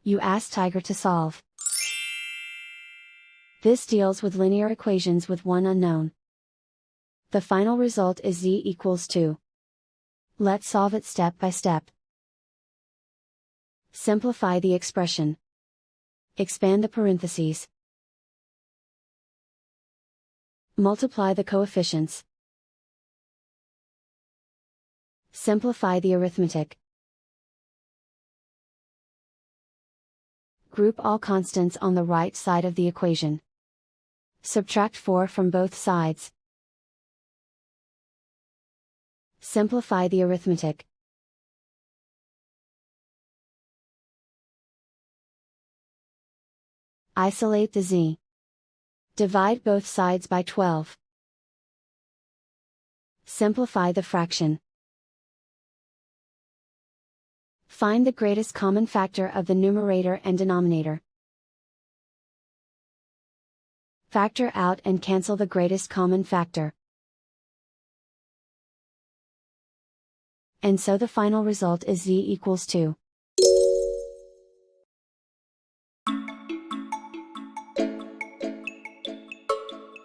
You ask Tiger to solve. This deals with linear equations with one unknown. The final result is z equals 2. Let's solve it step by step. Simplify the expression. Expand the parentheses. Multiply the coefficients. Simplify the arithmetic. Group all constants on the right side of the equation. Subtract 4 from both sides. Simplify the arithmetic. Isolate the z. Divide both sides by 12. Simplify the fraction. Find the greatest common factor of the numerator and denominator. Factor out and cancel the greatest common factor. And so the final result is z equals 2.